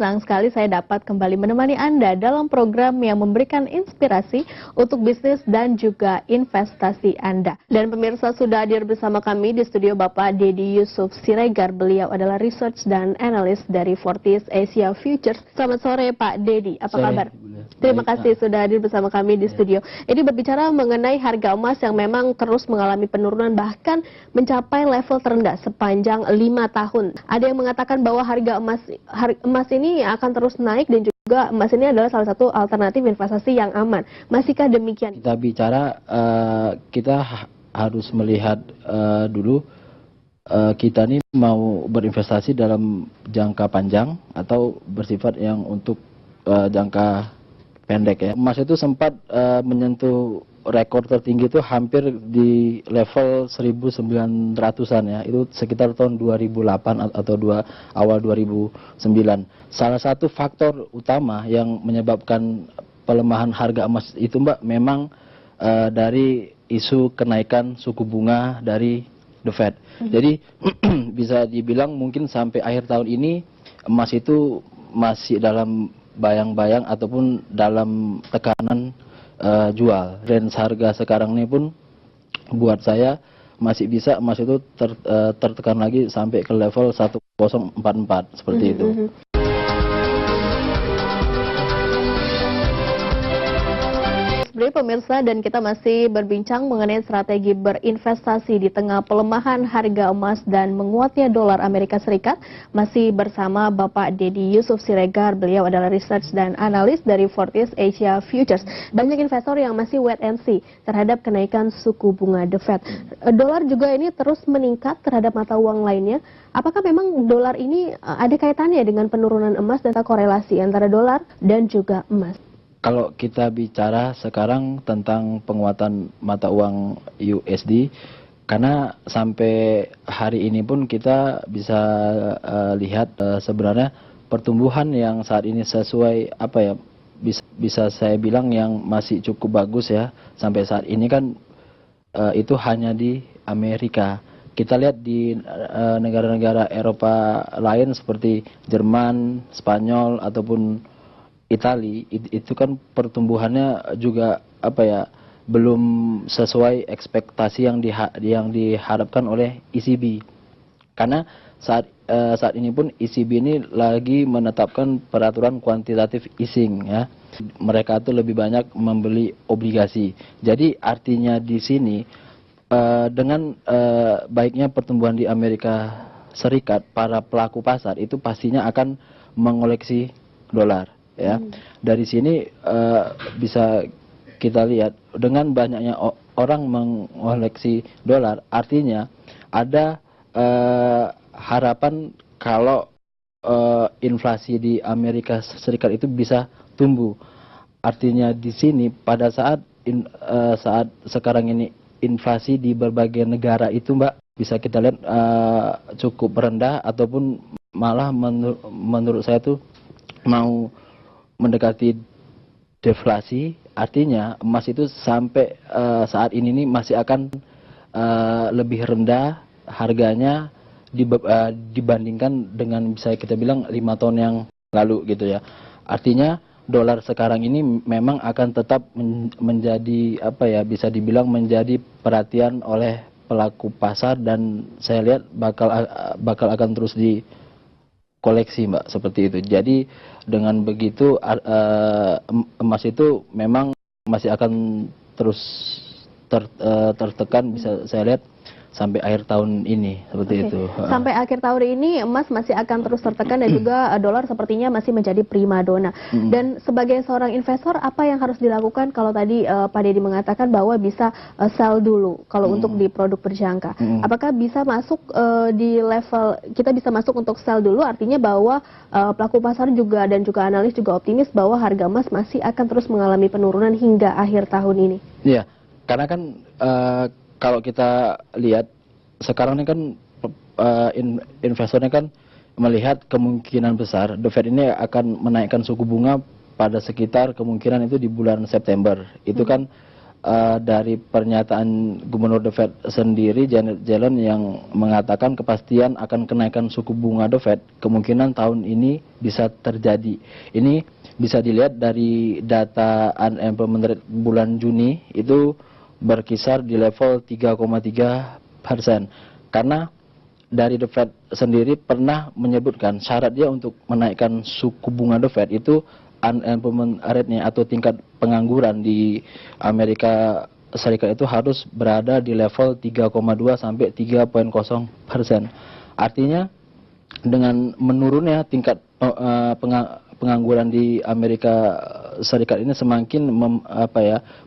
senang sekali saya dapat kembali menemani Anda dalam program yang memberikan inspirasi untuk bisnis dan juga investasi Anda. Dan pemirsa, sudah hadir bersama kami di studio Bapak Deddy Yusuf Siregar. Beliau adalah research dan analis dari Fortis Asia Futures. Selamat sore Pak Deddy, apa kabar? Terima kasih sudah hadir bersama kami di studio. Ini berbicara mengenai harga emas yang memang terus mengalami penurunan, bahkan mencapai level terendah sepanjang 5 tahun. Ada yang mengatakan bahwa harga emas ini akan terus naik dan juga emas ini adalah salah satu alternatif investasi yang aman. Masihkah demikian? Kita bicara, kita harus melihat dulu kita nih mau berinvestasi dalam jangka panjang atau bersifat yang untuk jangka pendek ya. Emas itu sempat menyentuh rekor tertinggi itu hampir di level 1900-an ya. Itu sekitar tahun 2008 atau awal 2009. Salah satu faktor utama yang menyebabkan pelemahan harga emas itu Mbak memang dari isu kenaikan suku bunga dari The Fed. Jadi bisa dibilang mungkin sampai akhir tahun ini emas itu masih dalam bayang-bayang ataupun dalam tekanan jual. Range harga sekarang ini pun buat saya masih bisa emas itu tertekan lagi sampai ke level 1044 seperti itu. Sebenarnya pemirsa, dan kita masih berbincang mengenai strategi berinvestasi di tengah pelemahan harga emas dan menguatnya dolar Amerika Serikat. Masih bersama Bapak Deddy Yusuf Siregar, beliau adalah research dan analis dari Fortis Asia Futures. Banyak investor yang masih wait and see terhadap kenaikan suku bunga The Fed. Dolar juga ini terus meningkat terhadap mata uang lainnya. Apakah memang dolar ini ada kaitannya dengan penurunan emas dan korelasi antara dolar dan juga emas? Kalau kita bicara sekarang tentang penguatan mata uang USD, karena sampai hari ini pun kita bisa lihat sebenarnya pertumbuhan yang saat ini sesuai apa ya, bisa saya bilang yang masih cukup bagus ya. Sampai saat ini kan itu hanya di Amerika. Kita lihat di negara-negara Eropa lain seperti Jerman, Spanyol ataupun Itali, itu kan pertumbuhannya juga apa ya, belum sesuai ekspektasi yang diharapkan oleh ECB. Karena saat ini pun ECB ini lagi menetapkan peraturan kuantitatif easing ya. Mereka tuh lebih banyak membeli obligasi. Jadi artinya di sini dengan baiknya pertumbuhan di Amerika Serikat, para pelaku pasar itu pastinya akan mengoleksi dolar. Ya, dari sini bisa kita lihat dengan banyaknya orang mengoleksi dolar, artinya ada harapan kalau inflasi di Amerika Serikat itu bisa tumbuh. Artinya di sini pada saat sekarang ini inflasi di berbagai negara itu Mbak bisa kita lihat cukup rendah ataupun malah menurut saya tuh mau mendekati deflasi. Artinya emas itu sampai saat ini nih masih akan lebih rendah harganya dibandingkan dengan bisa kita bilang 5 tahun yang lalu gitu ya. Artinya dolar sekarang ini memang akan tetap menjadi apa ya, bisa dibilang menjadi perhatian oleh pelaku pasar, dan saya lihat bakal akan terus koleksi Mbak, seperti itu. Jadi dengan begitu emas itu memang masih akan terus tertekan, bisa saya lihat sampai akhir tahun ini seperti itu. Sampai akhir tahun ini emas masih akan terus tertekan dan juga dolar sepertinya masih menjadi primadona. Dan sebagai seorang investor, apa yang harus dilakukan kalau tadi Pak Deddy mengatakan bahwa bisa sell dulu kalau untuk di produk berjangka? Apakah bisa masuk di level kita bisa masuk untuk sell dulu, artinya bahwa pelaku pasar juga dan juga analis juga optimis bahwa harga emas masih akan terus mengalami penurunan hingga akhir tahun ini? Iya, karena kan kalau kita lihat sekarang ini kan investornya kan melihat kemungkinan besar The Fed ini akan menaikkan suku bunga pada sekitar kemungkinan itu di bulan September. Itu kan dari pernyataan Gubernur The Fed sendiri, Janet Yellen, yang mengatakan kepastian akan kenaikan suku bunga The Fed kemungkinan tahun ini bisa terjadi. Ini bisa dilihat dari data unemployment rate bulan Juni itu berkisar di level 3,3%. Karena dari The Fed sendiri pernah menyebutkan syarat dia untuk menaikkan suku bunga The Fed itu unemployment rate-nya atau tingkat pengangguran di Amerika Serikat itu harus berada di level 3,2 sampai 3,0%. Artinya dengan menurunnya tingkat pengangguran di Amerika Serikat ini semakin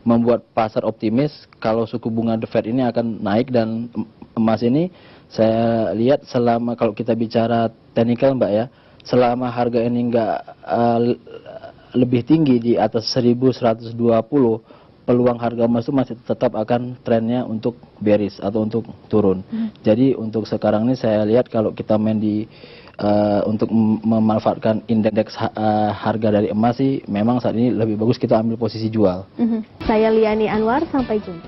membuat pasar optimis kalau suku bunga The Fed ini akan naik. Dan emas ini saya lihat selama, kalau kita bicara technical Mbak ya, selama harga ini nggak lebih tinggi di atas 1120, peluang harga emas itu masih tetap akan trennya untuk bearish atau untuk turun. Jadi untuk sekarang ini saya lihat kalau kita main di untuk memanfaatkan indeks harga dari emas sih memang saat ini lebih bagus kita ambil posisi jual. Saya Liani Anwar, sampai jumpa.